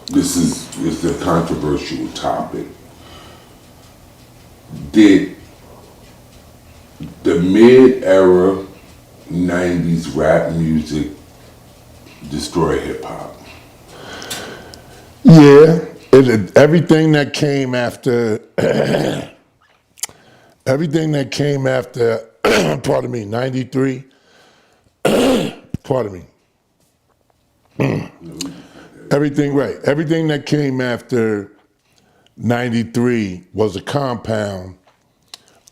this is a controversial topic. Did the mid-era 90s rap music destroy hip-hop? Yeah, everything that came after, pardon me, 93, pardon me, everything, right. Everything that came after 93 was a compound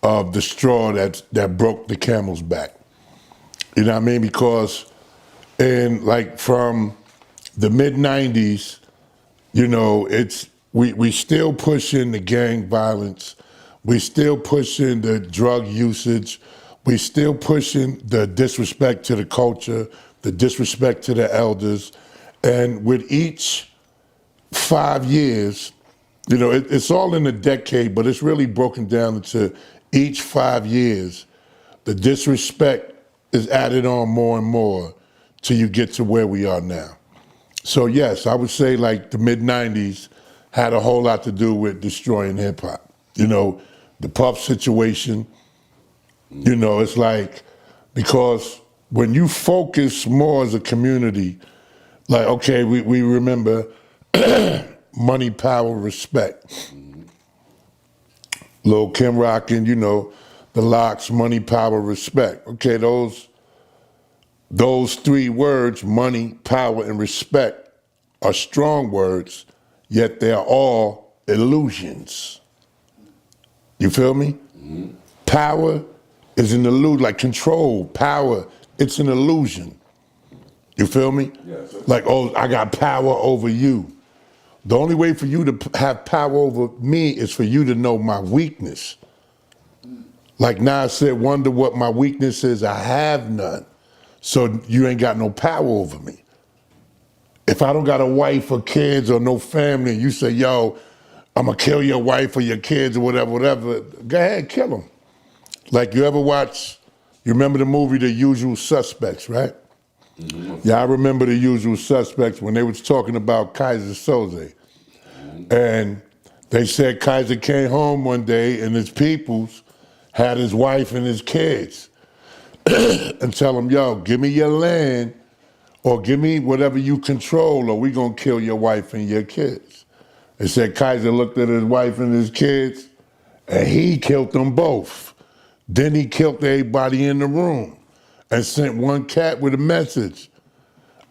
of the straw that broke the camel's back. You know what I mean? Because from the mid 90s, we still pushing the gang violence, we still pushing the drug usage, we still pushing the disrespect to the culture, the disrespect to the elders, and with each 5 years, it's all in a decade, but it's really broken down into each 5 years, the disrespect is added on more and more till you get to where we are now. So yes, I would say like the mid 90s had a whole lot to do with destroying hip hop. The Puff situation, it's like, because when you focus more as a community, like, okay, we remember money, power, respect. Lil Kim rockin', the locks, money, power, respect. Okay, those three words, money, power, and respect, are strong words, yet they are all illusions. You feel me? Mm-hmm. Power is an illusion, like control, power, it's an illusion. You feel me? Yes. Like, oh, I got power over you. The only way for you to have power over me is for you to know my weakness. Like Nas said, wonder what my weakness is, I have none. So you ain't got no power over me. If I don't got a wife or kids or no family, and you say, yo, I'm gonna kill your wife or your kids or whatever, go ahead, kill them. Like you remember the movie The Usual Suspects, right? Mm-hmm. Yeah, I remember The Usual Suspects when they was talking about Kaiser Soze. Mm-hmm. And they said Kaiser came home one day and his peoples had his wife and his kids and tell him, yo, give me your land or give me whatever you control or we gonna kill your wife and your kids. They said Kaiser looked at his wife and his kids and he killed them both. Then he killed everybody in the room and sent one cat with a message.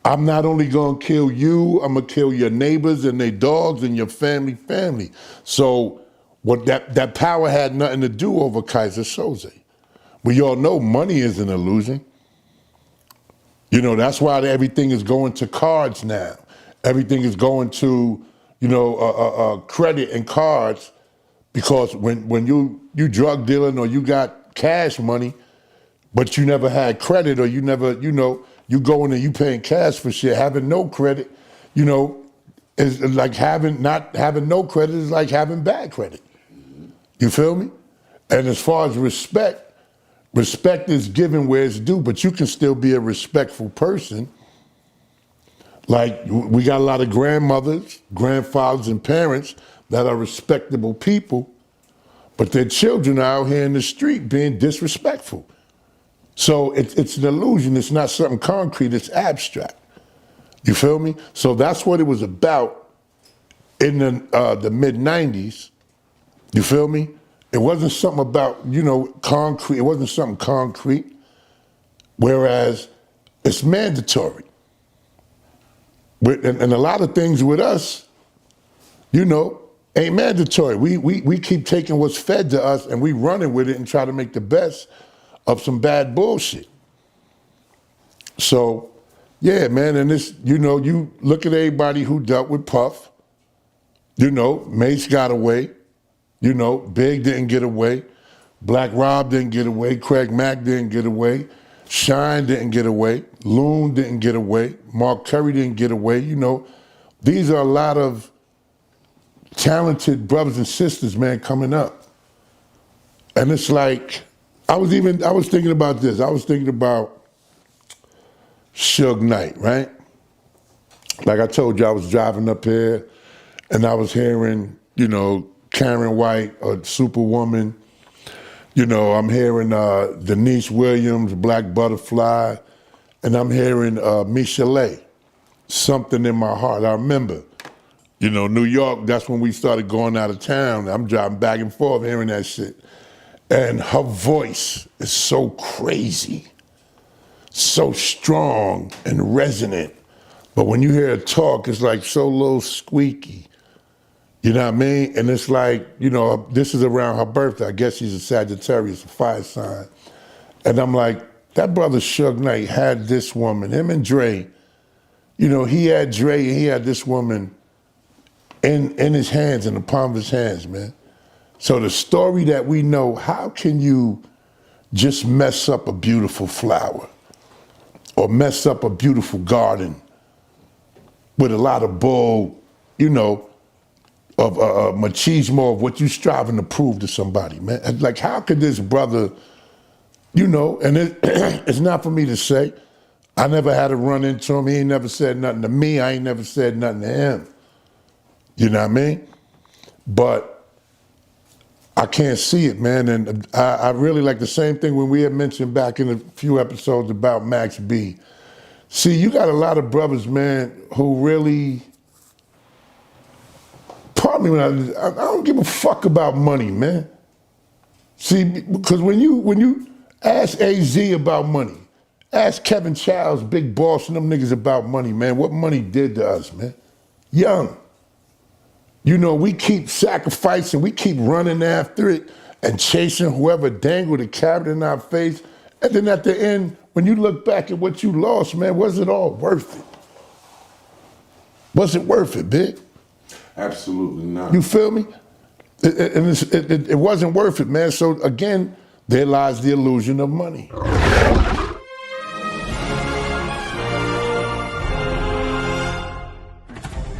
I'm not only gonna kill you, I'm gonna kill your neighbors and their dogs and your family. So what that power had nothing to do over Kaiser Soze. We all know money is an illusion. That's why everything is going to cards now. Everything is going to, credit and cards, because when you drug dealing or you got cash money, but you never had credit or you never, you go in and you paying cash for shit, having no credit, is like not having no credit is like having bad credit. You feel me? And as far as respect is given where it's due, but you can still be a respectful person. Like we got a lot of grandmothers, grandfathers, and parents that are respectable people, but their children are out here in the street being disrespectful. So it's an illusion. It's not something concrete. It's abstract. You feel me? So that's what it was about in the mid 90s. You feel me? It wasn't something about, concrete. It wasn't something concrete. Whereas it's mandatory. And a lot of things with us, ain't mandatory. We keep taking what's fed to us and we running with it and try to make the best of some bad bullshit. So, yeah, man, and this, you look at everybody who dealt with Puff, Mace got away, Big didn't get away, Black Rob didn't get away, Craig Mack didn't get away, Shine didn't get away, Loon didn't get away, Mark Curry didn't get away, These are a lot of talented brothers and sisters, man, coming up. And it's like, I was thinking about this. I was thinking about Suge Knight, right? Like I told you, I was driving up here and I was hearing, you know, Karen White, or Superwoman. You know, I'm hearing Denise Williams, Black Butterfly, and I'm hearing Michelet, Something in My Heart. I remember, you know, New York, that's when we started going out of town. I'm driving back and forth hearing that shit. And her voice is so crazy, so strong and resonant. But when you hear her talk, it's like so little squeaky. You know what I mean? And it's like, you know, this is around her birthday. I guess she's a Sagittarius, a fire sign. And I'm like, that brother Suge Knight had this woman, him and Dre. You know, he had Dre and he had this woman in his hands, in the palm of his hands, man. So the story that we know, how can you just mess up a beautiful flower or mess up a beautiful garden with a lot of bull, you know, of machismo, of what you striving to prove to somebody, man? Like, how could this brother, you know, and it's not for me to say. I never had to run into him. He ain't never said nothing to me. I ain't never said nothing to him. You know what I mean? But I can't see it, man. And I really like the same thing when we had mentioned back in a few episodes about Max B. See, you got a lot of brothers, man, who really, pardon me, when I don't give a fuck about money, man. See, because when you ask AZ about money, ask Kevin Childs, Big Boss, and them niggas about money, man, what money did to us, man. Young. You know, we keep sacrificing, we keep running after it and chasing whoever dangled a carrot in our face. And then at the end, when you look back at what you lost, man, was it all worth it? Was it worth it, Big? Absolutely not. You feel me? It wasn't worth it, man. So again, there lies the illusion of money.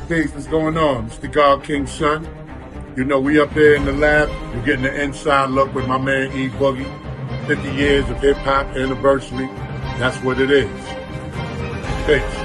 Peace, what's going on? It's the God King's son. You know, we up there in the lab. We're getting the inside look with my man E Boogie. 50 years of hip hop anniversary. That's what it is. Peace.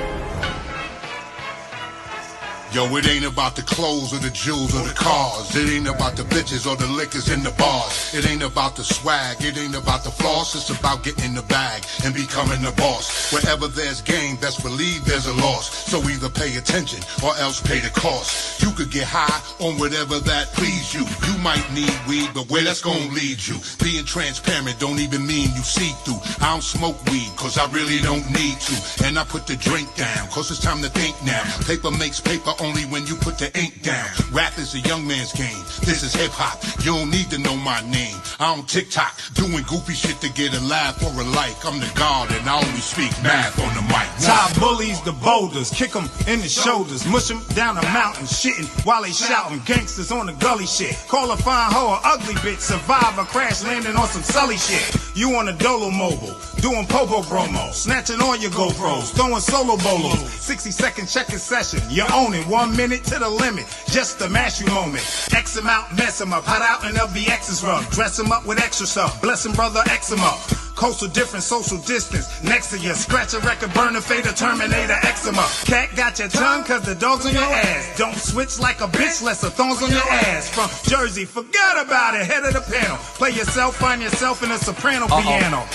Yo, it ain't about the clothes or the jewels or the cars. It ain't about the bitches or the liquors in the bars. It ain't about the swag, it ain't about the floss. It's about getting the bag and becoming the boss. Wherever there's gain, best believe there's a loss. So either pay attention or else pay the cost. You could get high on whatever that please you. You might need weed, but where that's gonna lead you. Being transparent don't even mean you see through. I don't smoke weed, cause I really don't need to. And I put the drink down, cause it's time to think now. Paper makes paper only when you put the ink down. Rap is a young man's game. This is hip hop. You don't need to know my name. I don't TikTok, doing goofy shit to get a laugh or a like. I'm the god and I only speak math on the mic. Tie bullies to boulders, kick them in the shoulders, mush them down a mountain, shitting while they shouting. Gangsters on the gully shit. Call a fine hoe or ugly bitch. Survive a crash landing on some sully shit. You on a dolo mobile, doing popo promo, snatching all your GoPros, throwing solo bolos. 60-second checking session, you own it. 1 minute to the limit, just a mash you moment. X him out, mess him up, hot out and LBX's rub. Dress him up with extra stuff, bless him brother, X him up. Coastal difference, social distance, next to you. Scratch a record, burn a fader, Terminator, X him up. Cat got your tongue cause the dog's on your ass. Don't switch like a bitch, less the thongs on your ass. From Jersey, forget about it, head of the panel. Play yourself, find yourself in a soprano piano.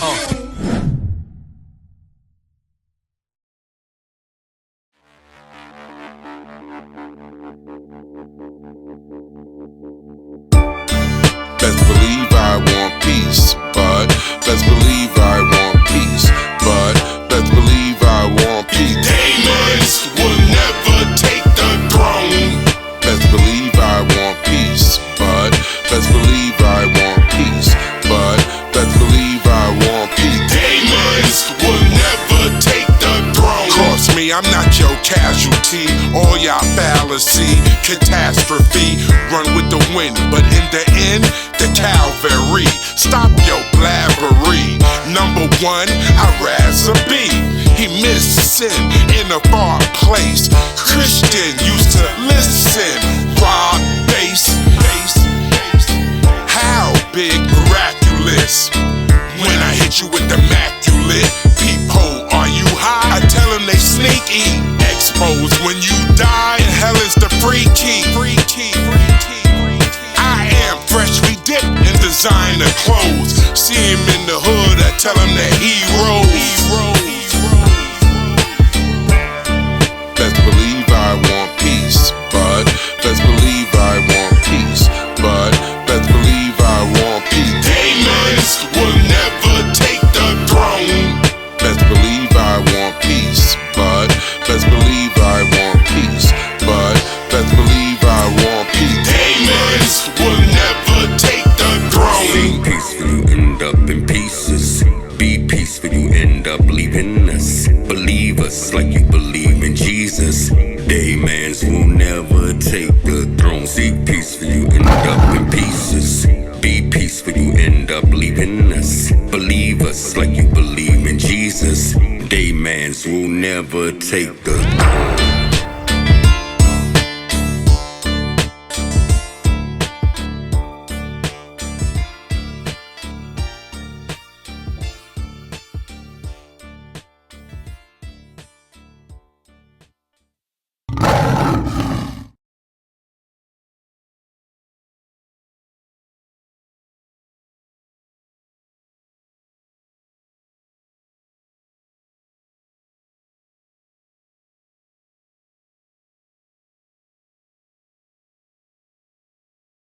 Best believe I want peace, but best believe I want peace, but best believe I want peace. Demons will never take the throne. Best believe I want peace, but best believe I want peace, but best believe I want peace. Demons will never take the throne. Cross me, I'm not your casualty. All y'all fallacy, catastrophe. Run with the wind, but in the end, the cavalry. Stop your blabbery. Number one, I'd rather be. He missing in a far place. Christian used to listen. Rock, bass, how big, miraculous. When I hit you with the immaculate. Peephole, are you high? I tell them they sneaky. Exposed when Daymans will never take the throne. Seek peace for you, end up in pieces. Be peaceful, you end up leaving us. Believe us like you believe in Jesus. Daymans will never take the throne.